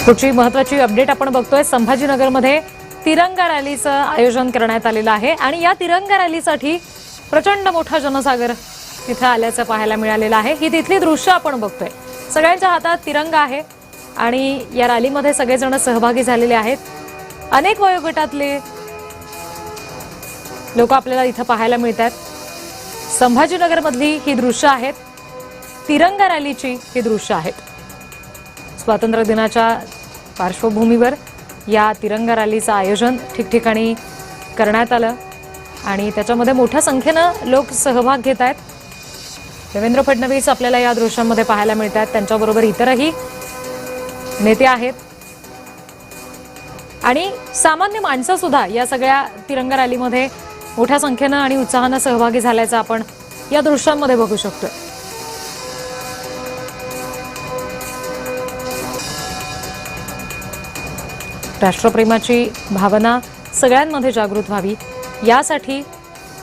पुढची महत्त्वाची अपडेट आपण बघतोय. संभाजीनगरमध्ये तिरंगा रॅलीचं आयोजन करण्यात आलेलं आहे आणि या तिरंगा रॅलीसाठी प्रचंड मोठा जनसागर तिथे आल्याचं पाहायला मिळालेलं आहे. ही तिथली दृश्य आपण बघतोय. सगळ्यांच्या हातात तिरंगा आहे आणि या रॅलीमध्ये सगळेजण सहभागी झालेले आहेत. अनेक वयोगटातले लोक आपल्याला इथं पाहायला मिळतात. संभाजीनगरमधली ही दृश्य आहेत. तिरंगा रॅलीची ही दृश्य आहेत. स्वातंत्र्य दिनाच्या पार्श्वभूमीवर या तिरंगा रॅलीचं आयोजन ठिकठिकाणी करण्यात आलं आणि त्याच्यामध्ये मोठ्या संख्येनं लोक सहभाग घेत आहेत. देवेंद्र फडणवीस आपल्याला या दृश्यांमध्ये पाहायला मिळतात. त्यांच्याबरोबर इतरही नेते आहेत आणि सामान्य माणसं सुद्धा या सगळ्या तिरंगा रॅलीमध्ये मोठ्या संख्येनं आणि उत्साहानं सहभागी झाल्याचं आपण या दृश्यांमध्ये बघू शकतोय. राष्ट्रप्रेमाची भावना सगळ्यांमध्ये जागृत व्हावी यासाठी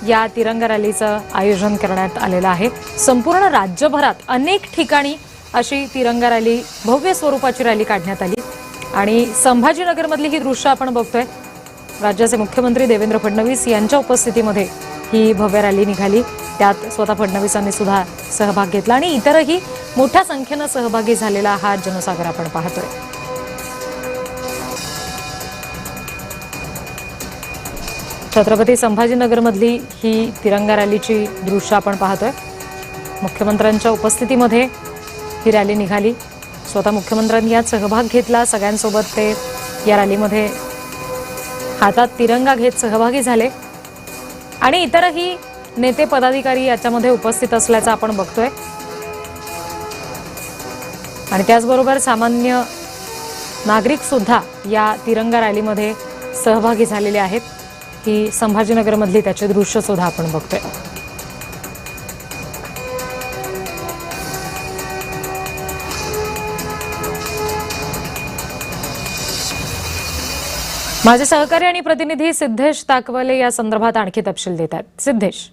या तिरंगा रॅलीचं आयोजन करण्यात आलेलं आहे. संपूर्ण राज्यभरात अनेक ठिकाणी अशी तिरंगा रॅली, भव्य स्वरूपाची रॅली काढण्यात आली आणि संभाजीनगरमधली ही दृश्य आपण बघतोय. राज्याचे मुख्यमंत्री देवेंद्र फडणवीस यांच्या उपस्थितीमध्ये ही भव्य रॅली निघाली. त्यात स्वतः फडणवीसांनी सुद्धा सहभाग घेतला आणि इतरही मोठ्या संख्येनं सहभागी झालेला हा जनसागर आपण पाहतोय. छत्रपती संभाजीनगरमधली ही तिरंगा रॅलीची दृश्य आपण पाहतोय. मुख्यमंत्र्यांच्या उपस्थितीमध्ये ही रॅली निघाली. स्वतः मुख्यमंत्र्यांनी यात सहभाग घेतला. सगळ्यांसोबत ते या रॅलीमध्ये हातात तिरंगा घेत सहभागी झाले आणि इतरही नेते पदाधिकारी याच्यामध्ये उपस्थित असल्याचं आपण बघतोय आणि त्याचबरोबर सामान्य नागरिक सुद्धा या तिरंगा रॅलीमध्ये सहभागी झालेले आहेत. ही संभाजीनगरमधली त्याचे दृश्य सुद्धा आपण बघतोय. माझे सहकारी आणि प्रतिनिधी सिद्धेश ताकवले या संदर्भात आणखी तपशील देतात. सिद्धेश,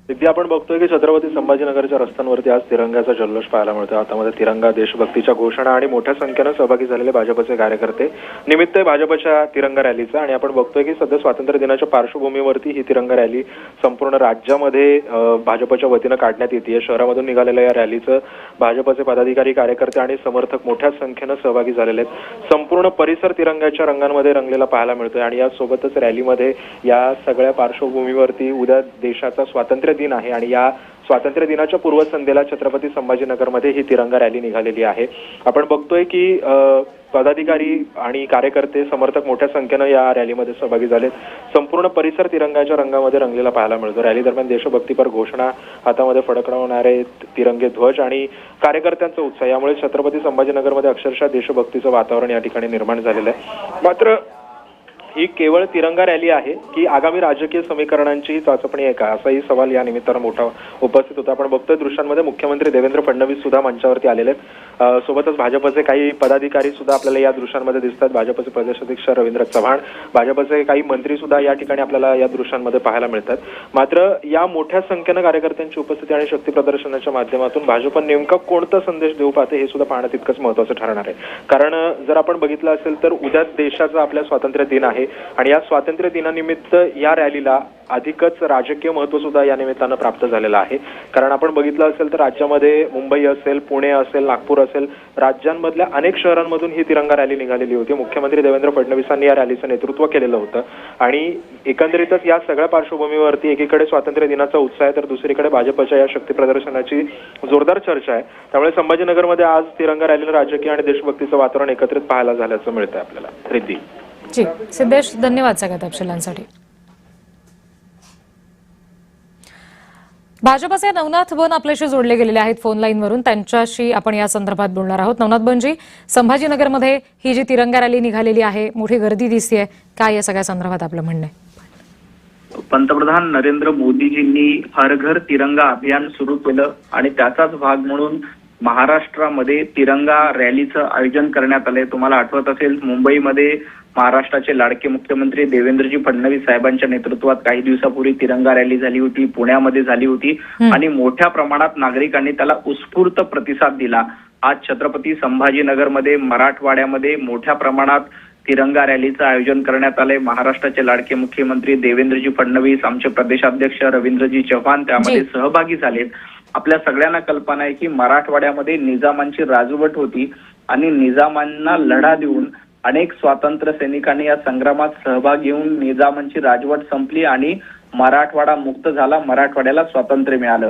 सिद्धी, आपण बघतोय की छत्रपती संभाजीनगरच्या रस्त्यांवरती आज तिरंगाचा जल्लोष पाहायला मिळतो. हातामध्ये तिरंगा, देशभक्तीच्या घोषणा आणि मोठ्या संख्येनं सहभागी झालेले भाजपचे कार्यकर्ते. निमित्त भाजपच्या तिरंगा रॅलीचा आणि आपण बघतोय की सध्या स्वातंत्र्य दिनाच्या पार्श्वभूमीवरती ही तिरंगा रॅली संपूर्ण राज्यामध्ये भाजपच्या वतीनं काढण्यात येते. शहरामधून निघालेल्या या रॅलीचं भाजपचे पदाधिकारी, कार्यकर्ते आणि समर्थक मोठ्या संख्येनं सहभागी झालेले आहेत. संपूर्ण परिसर तिरंगाच्या रंगांमध्ये रंगलेला पाहायला मिळतोय आणि यासोबतच रॅलीमध्ये या सगळ्या पार्श्वभूमीवरती उद्या देशाचा स्वातंत्र्य दिन आहे आणि या स्वातंत्र्य दिनाच्या पूर्वसंध्येला छत्रपती संभाजीनगरमध्ये ही तिरंगा रॅली निघालेली आहे. आपण बघतोय की पदाधिकारी आणि कार्यकर्ते, समर्थक मोठ्या संख्येनं या रॅलीमध्ये सहभागी झालेत. संपूर्ण परिसर तिरंगाच्या रंगामध्ये रंगलेला पाहायला मिळतो. रॅली दरम्यान देशभक्तीपर घोषणा, हातामध्ये फडकवणारे तिरंगे ध्वज आणि कार्यकर्त्यांचा उत्साह यामुळे छत्रपती संभाजीनगरमध्ये अक्षरशः देशभक्तीचं वातावरण या ठिकाणी निर्माण झालेलं आहे. मात्र ही केवळ तिरंगा रॅली आहे की आगामी राजकीय समीकरणांची चाचपणी आहे का, असाही सवाल या निमित्तानं मोठा उपस्थित होता. आपण बघतोय दृश्यांमध्ये मुख्यमंत्री देवेंद्र फडणवीस सुद्धा मंचावरती आलेले आहेत. सोबतच भाजपचे काही पदाधिकारी सुद्धा आपल्याला या दृश्यांमध्ये दिसतात. भाजपचे प्रदेशाध्यक्ष रवींद्र चव्हाण, भाजपचे काही मंत्री सुद्धा या ठिकाणी आपल्याला या दृश्यांमध्ये पाहायला मिळतात. मात्र या मोठ्या संख्येनं कार्यकर्त्यांची उपस्थिती आणि शक्ती प्रदर्शनाच्या माध्यमातून भाजप नेमका कोणता संदेश देऊ पाहते हे सुद्धा पाहणं तितकंच महत्त्वाचं ठरणार आहे. कारण जर आपण बघितलं असेल तर उद्या देशाचा आपल्या स्वातंत्र्य दिन आहे आणि या स्वातंत्र्य दिनानिमित्त या रॅलीला अधिकच राजकीय महत्व सुद्धा या निमित्तानं प्राप्त झालेलं आहे. कारण आपण बघितलं असेल तर राज्यामध्ये मुंबई असेल, पुणे असेल, नागपूर असेल, राज्यांमधल्या अनेक शहरांमधून ही तिरंगा रॅली निघालेली होती. मुख्यमंत्री देवेंद्र फडणवीसांनी या रॅलीचं नेतृत्व केलेलं होतं आणि एकंदरीतच या सगळ्या पार्श्वभूमीवरती एकीकडे स्वातंत्र्य दिनाचा उत्साह आहे तर दुसरीकडे भाजपच्या या शक्ती प्रदर्शनाची जोरदार चर्चा आहे. त्यामुळे संभाजीनगरमध्ये आज तिरंगा रॅलीला राजकीय आणि देशभक्तीचं वातावरण एकत्रित पाहायला झाल्याचं मिळतंय आपल्याला. रिद्धी जी, सिद्धेश, धन्यवाद सगळ्या तपशिलांसाठी. भाजपचे नवनाथ बन आपल्याशी जोडले गेलेले आहेत फोन लाईनवरून. त्यांच्याशी आपण या संदर्भात बोलणार आहोत. नवनाथ बनजी, संभाजीनगरमध्ये ही जी तिरंगा रॅली निघालेली आहे, मोठी गर्दी दिसतेय, काय या सगळ्या संदर्भात आपलं म्हणणं आहे? पंतप्रधान नरेंद्र मोदीजींनी हर घर तिरंगा अभियान सुरू केलं आणि त्याचाच भाग म्हणून महाराष्ट्रामध्ये तिरंगा रॅलीचं आयोजन करण्यात आलंय. तुम्हाला आठवत असेल मुंबईमध्ये महाराष्ट्राचे लाडके मुख्यमंत्री देवेंद्रजी फडणवीस साहेबांच्या नेतृत्वात काही दिवसापूर्वी तिरंगा रॅली झाली होती, पुण्यामध्ये झाली होती आणि मोठ्या प्रमाणात नागरिकांनी त्याला उत्स्फूर्त प्रतिसाद दिला. आज छत्रपती संभाजीनगरमध्ये मराठवाड्यामध्ये मोठ्या प्रमाणात तिरंगा रॅलीचं आयोजन करण्यात आलंय. महाराष्ट्राचे लाडके मुख्यमंत्री देवेंद्रजी फडणवीस, आमचे प्रदेशाध्यक्ष रवींद्रजी चव्हाण त्यामध्ये सहभागी झालेत. आपल्या सगळ्यांना कल्पना आहे की मराठवाड्यामध्ये निजामांची राजवट होती आणि निजामांना लढा देऊन अनेक स्वातंत्र्य सैनिकांनी या संग्रामात सहभाग घेऊन निजामांची राजवट संपली आणि मराठवाडा मुक्त झाला, मराठवाड्याला स्वातंत्र्य मिळालं.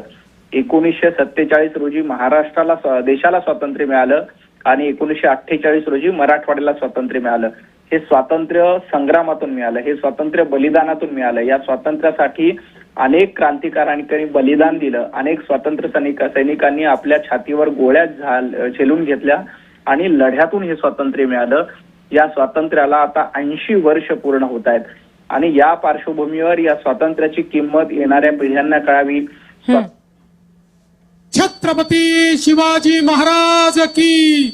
1947 रोजी महाराष्ट्राला देशाला स्वातंत्र्य मिळालं आणि 1948 रोजी मराठवाड्याला स्वातंत्र्य मिळालं. हे स्वातंत्र्य संग्रामातून मिळालं, हे स्वातंत्र्य बलिदानातून मिळालं. या स्वातंत्र्यासाठी अनेक क्रांतिकारकांनी बलिदान दिलं, अनेक स्वातंत्र्य सैनिकांनी आपल्या छातीवर गोळ्या झेलून घेतल्या आणि लढ्यातून हे स्वातंत्र्य मिळालं. या स्वातंत्र्याला आता 80 वर्ष पूर्ण होत आहेत आणि या पार्श्वभूमीवर या स्वातंत्र्याची किंमत येणाऱ्या पिढ्यांना कळावी. छत्रपती शिवाजी महाराज की,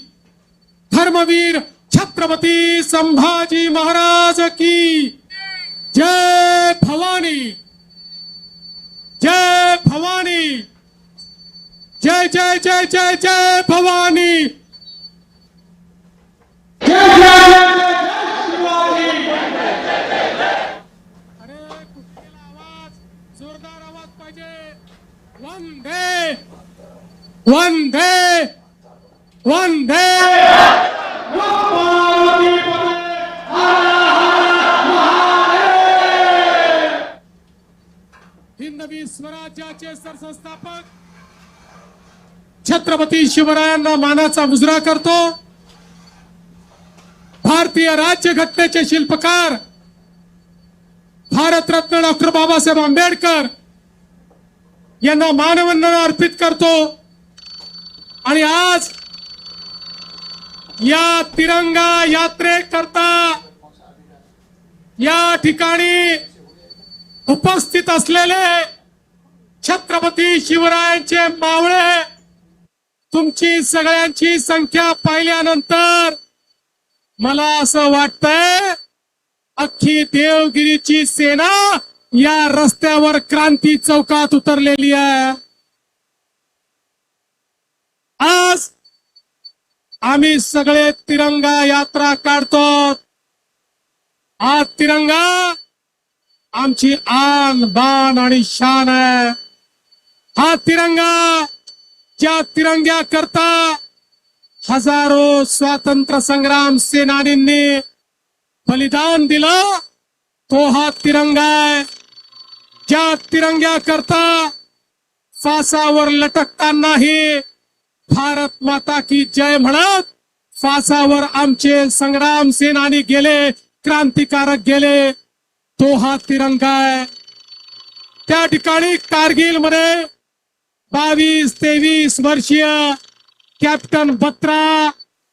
धर्मवीर छत्रपती संभाजी महाराज की जय भवानी, जय भवानी, जय जय जय जय जय भवानी, जय जय शिवाजी. अरे कुठला आवाज, जोरदार आवाज पाहिजे. वंदे वंदे वंदे हिंदवी स्वराज्याचे सरसंस्थापक छत्रपती शिवरायांना मानाचा मुजरा करतो. भारतीय राज्यघटनेचे शिल्पकार भारतरत्न डॉक्टर बाबासाहेब आंबेडकर यांना मानवंदना अर्पित करतो. आणि आज या तिरंगा यात्रेकरता या ठिकाणी उपस्थित असलेले छत्रपती शिवरायांचे मावळे, तुमची सगळ्यांची संख्या पाहिल्यानंतर मला असं वाटतंय अख्खी देवगिरीची सेना या रस्त्यावर क्रांती चौकात उतरलेली आहे. आज आम्ही सगळे तिरंगा यात्रा काढतो. हा तिरंगा आमची आन बान आणि शान आहे. हा तिरंगा, ज्या तिरंग्या करता हजारो स्वातंत्र्य संग्राम सेनानींनी बलिदान दिलं, तो हा तिरंगा आहे. ज्या तिरंग्या करता फासावर लटकतानाही भारत माता की जय म्हणत फासावर आमचे संग्राम सेनानी गेले, क्रांतिकारक गेले, तो हा तिरंगा आहे. त्या ठिकाणी कारगिल मध्ये 22-23 वर्षीय कॅप्टन बत्रा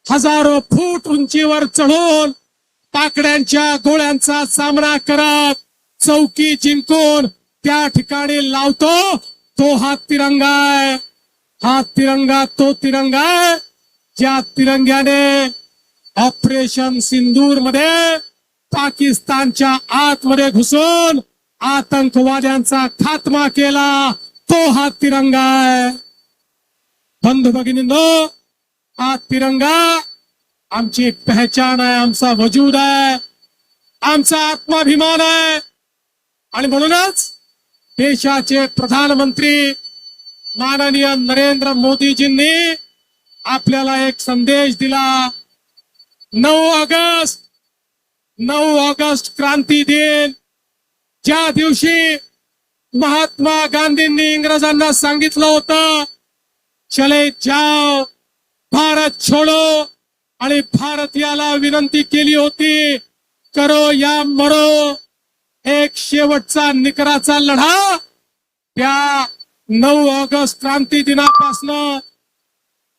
हजारो फूट उंचीवर चढून पाकड्यांच्या गोळ्यांचा सामना करत चौकी जिंकून त्या ठिकाणी लावतो, तो हा तिरंगा आहे. हा तिरंगा तो तिरंगा आहे ज्या तिरंग्याने ऑपरेशन सिंदूर मध्ये पाकिस्तानच्या आतमध्ये घुसून आतंकवाद्यांचा खात्मा केला, तो हा तिरंगा आहे. बंधू भगिनींनो, हा तिरंगा आमची पहचान आहे, आमचा वजूद आहे, आमचा आत्माभिमान आहे. आणि म्हणूनच देशाचे प्रधानमंत्री माननीय नरेंद्र मोदीजींनी आपल्याला एक संदेश दिला. 9 ऑगस्ट क्रांती दिन, ज्या दिवशी महात्मा गांधींनी इंग्रजांना सांगितलं होतं चले जाओ भारत छोडो, आणि भारतीयाला विनंती केली होती करो या मरो, एक शेवटचा निकराचा लढा. त्या 9 ऑगस्ट क्रांती दिनापासून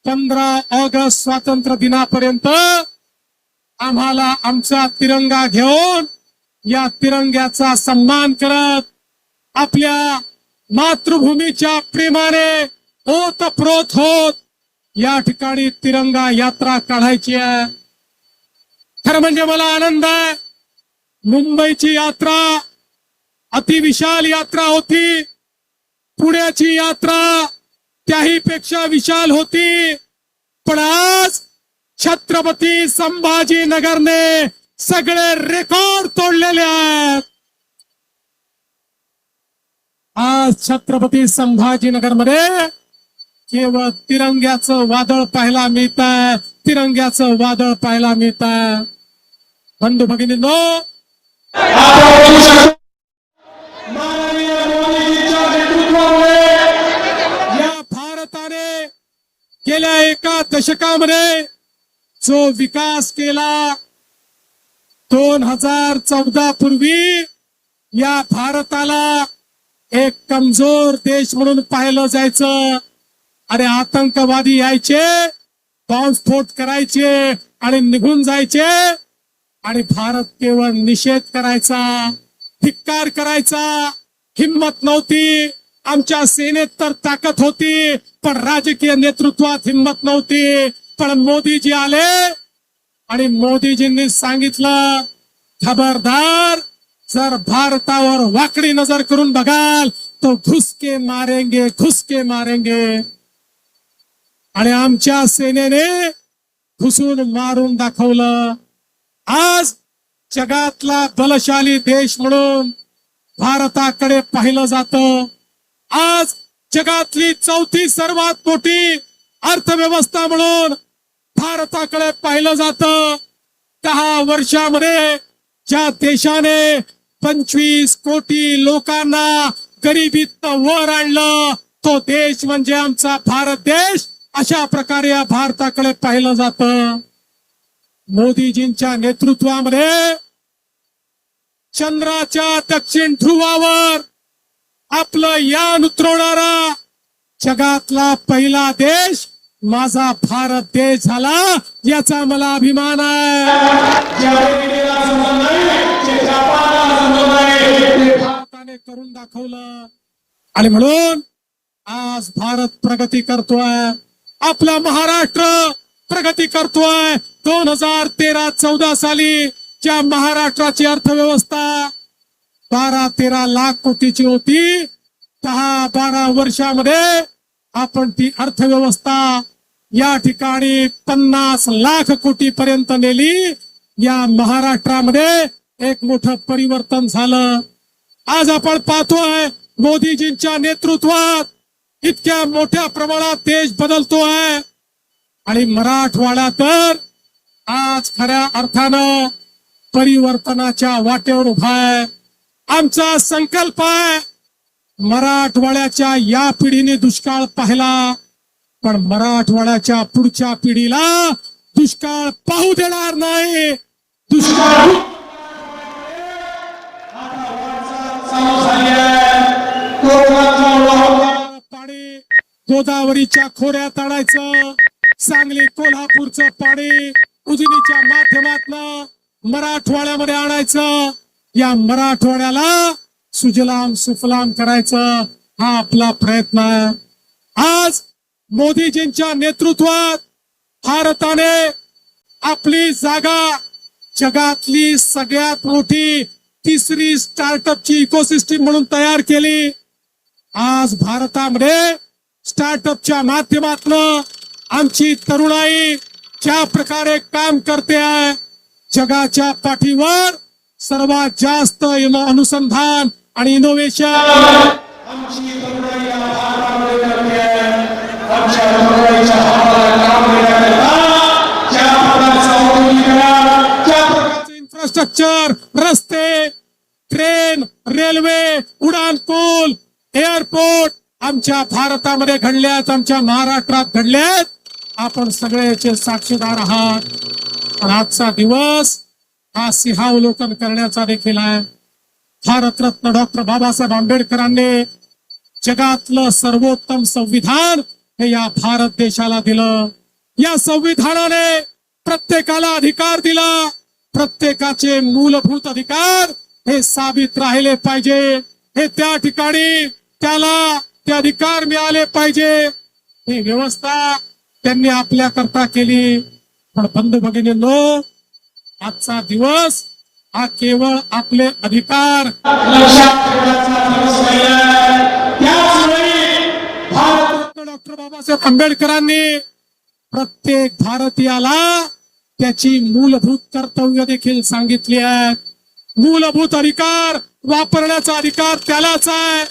15 ऑगस्ट स्वातंत्र्य दिनापर्यंत आम्हाला आमचा तिरंगा घेऊन या तिरंग्याचा सन्मान करत आपल्या मातृभूमीच्या प्रेमाने ओतप्रोत होत या ठिकाणी तिरंगा यात्रा काढायची आहे. खरं म्हणजे मला आनंद आहे. मुंबईची यात्रा अतिविशाल यात्रा होती. पुण्याची यात्रा त्याही पेक्षा विशाल होती. पण आज छत्रपती संभाजीनगरने सगळे रेकॉर्ड तोडलेले आहेत. आज छत्रपती संभाजीनगरमध्ये केवळ तिरंग्याचं वादळ पाहायला मिळत आहे. तिरंग्याचं वादळ पाहायला मिळत आहे. बंधू भगिनींनो, माननीय मोदीजींच्या नेतृत्वामुळे या भारताने गेल्या एका दशकामध्ये जो विकास केला, 2014 पूर्वी या भारताला एक कमजोर देश म्हणून पाहिलं जायचं. आणि आतंकवादी यायचे, बॉम्बस्फोट करायचे आणि निघून जायचे. आणि भारत केवळ निषेध करायचा, धिक्कार करायचा. हिम्मत नव्हती. आमच्या सेनेत तर ताकद होती, पण राजकीय नेतृत्वात हिम्मत नव्हती. पण मोदीजी आले आणि मोदीजींनी सांगितलं, खबरदार, जर भारतावर वाकडी नजर करून बघाल तो घुसके मारेंगे, घुसके मारेंगे. आणि आमच्या सेनेने घुसून मारून दाखवलं. आज जगातला बलशाली देश म्हणून भारताकडे पाहिलं जातं. आज जगातली चौथी सर्वात मोठी अर्थव्यवस्था म्हणून भारताकडे पाहिलं जातं. 10 वर्षामध्ये ज्या देशाने 25 कोटी लोकांना गरिबीत वर आणलं, तो देश म्हणजे आमचा भारत देश. अशा प्रकारे या भारताकडे पाहिलं जातं. मोदीजींच्या नेतृत्वामध्ये चंद्राच्या दक्षिण ध्रुवावर आपलं यान उतरवणारा जगातला पहिला देश माझा भारत देश झाला, याचा मला अभिमान आहे. भारताने करून दाखवलं. आणि म्हणून आज भारत प्रगती करतोय. आपला महाराष्ट्र प्रगती करतोय. 2013-14 साली ज्या महाराष्ट्राची अर्थव्यवस्था 12-13 लाख कोटीची होती, 10-12 वर्षामध्ये आपण ती अर्थव्यवस्था या ठिकाणी 50 लाख कोटी पर्यंत नेली. या महाराष्ट्रामध्ये एक मोठं परिवर्तन झालं. आज आपण पाहतोय मोदीजींच्या नेतृत्वात इतक्या मोठ्या प्रमाणात देश बदलतोय. आणि मराठवाडा तर आज खऱ्या अर्थानं परिवर्तनाच्या वाटेवर उभा आहे. आमचा संकल्प आहे, मराठवाड्याच्या या पिढीने दुष्काळ पाहिला, पण मराठवाड्याच्या पुढच्या पिढीला दुष्काळ पाहू देणार नाही. दुष्काळ पाणी गोदावरीच्या खोऱ्यात आणायचं. सांगली कोल्हापूरचं पाणी उजनीच्या माध्यमातून मराठवाड्यामध्ये आणायचं. या मराठवाड्याला सुजलाम सुफलाम करायचं, हा आपला प्रयत्न आहे. आज मोदीजींच्या नेतृत्वात भारताने आपली जागा जगातली सगळ्यात मोठी तिसरी स्टार्टअपची इकोसिस्टीम म्हणून तयार केली. आज भारतामध्ये स्टार्टअपच्या माध्यमातून आमची तरुणाई ज्या प्रकारे काम करते आहे, जगाच्या पाठीवर सर्वात जास्त अनुसंधान आणि इनोव्हेशन आमची तरुणाई या भारतामध्ये करते आहे. आमच्या तरुणाईच्या हाताला काम देण्याकरता ज्या प्रकारचं औद्योगिकरण, ज्या प्रकारचं इन्फ्रास्ट्रक्चर, रस्ते, ट्रेन, रेल्वे, उडानपूल, एअरपोर्ट आमच्या भारतामध्ये घडल्यात, आमच्या महाराष्ट्रात घडल्यात. आपण सगळे याचे साक्षीदार आहात. पण आजचा दिवस हा सिंहावलोकन करण्याचा देखील आहे. भारतरत्न डॉक्टर बाबासाहेब आंबेडकरांनी जगातलं सर्वोत्तम संविधान हे या भारत देशाला दिलं. या संविधानाने प्रत्येकाला अधिकार दिला. प्रत्येकाचे मूलभूत अधिकार हे साबित राहिले पाहिजे. हे त्या ठिकाणी त्याला ते अधिकार मिळाले पाहिजे. ही व्यवस्था त्यांनी आपल्या करता केली. पण बंधू भगिनींनो, आजचा दिवस हा केवळ आपले अधिकार लक्षात ठेवण्याचा दिवस नाहीये. त्याचवेळी भारतरत्न डॉक्टर बाबासाहेब आंबेडकरांनी प्रत्येक भारतीयाला त्याची मूलभूत कर्तव्य देखील सांगितली आहेत. मूलभूत अधिकार वापरण्याचा अधिकार त्यालाच आहे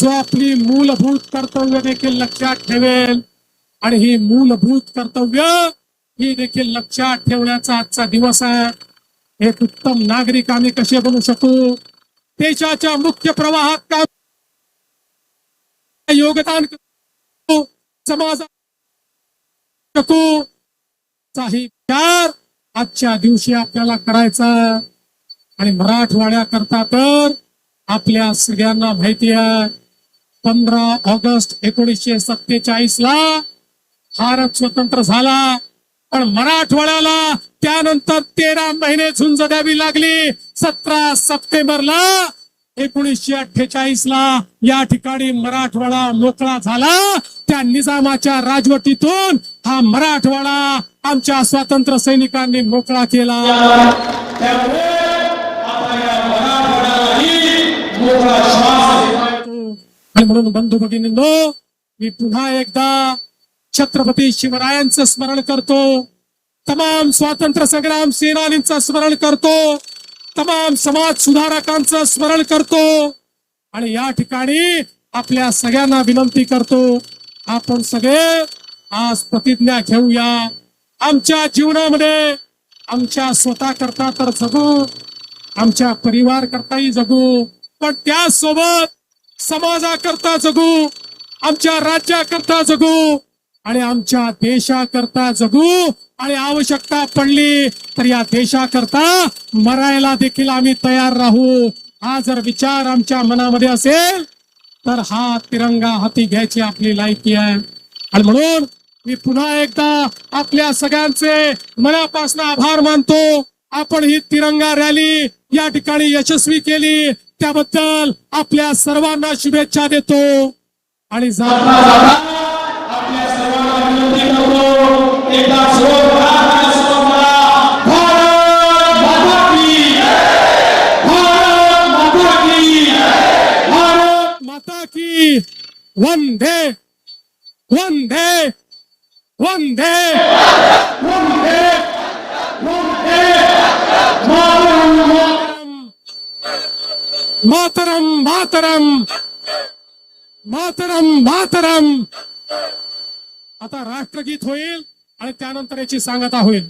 जो आपली मूलभूत कर्तव्य देखील लक्षात ठेवेल. आणि ही मूलभूत कर्तव्य ही देखील लक्षात ठेवण्याचा आजचा दिवस आहे. एक उत्तम नागरिक आम्ही कसे बनू शकू, देशाच्या मुख्य प्रवाहात काम योगदान करू, समाजात शकू चाही विचार आजच्या दिवशी आपल्याला करायचा. आणि मराठवाड्याकरता तर आपल्या सगळ्यांना माहिती आहे 15 ऑगस्ट 1947 ला भारत स्वतंत्र झाला. पण मराठवाड्याला त्यानंतर 13 महिने झुंज द्यावी लागली. 17 सप्टेंबरला 1948 ला या ठिकाणी मराठवाडा मोकळा झाला. त्या निजामाच्या राजवटीतून हा मराठवाडा आमच्या स्वातंत्र्य सैनिकांनी मोकळा केला. त्यामुळे आता या मराठवाड्यालाही मोकळा श्वास घेता येतो. आणि म्हणून बंधू भगिनींनो, मी पुन्हा एकदा छत्रपती शिवरायांचं स्मरण करतो, तमाम स्वातंत्र्य संग्राम सेनानींचं स्मरण करतो, तमाम समाज सुधारकांचं स्मरण करतो. आणि या ठिकाणी आपल्या सगळ्यांना विनंती करतो, आपण सगळे आज प्रतिज्ञा घेऊया. आमच्या जीवनामध्ये आमच्या स्वतः करता तर जगू, आमच्या परिवार करताही जगू, पण त्यासोबत समाजाकरता जगू, आमच्या राज्याकरता जगू आणि आमच्या देशाकरता जगू. आणि आवश्यकता पडली तर या देशाकरता मरायला देखील आम्ही तयार राहू. हा जर विचार आमच्या मनामध्ये असेल तर हा तिरंगा हाती घ्यायची आपली लायकी आहे. आणि म्हणून मी पुन्हा एकदा आपल्या सगळ्यांचे मनापासून आभार मानतो. आपण ही तिरंगा रॅली या ठिकाणी यशस्वी केली त्याबद्दल आपल्या सर्वांना शुभेच्छा देतो. आणि जाता जाता आपल्या सर्वांना विनंती करतो, एकदा जोरदार भारत माता की, भारत माता की, भारत माता की. वंदे वंदे वंदे वंदे वंदे मातरम मातरम मातरम मातरम. आता राष्ट्रगीत होईल आणि त्यानंतर याची सांगता होईल.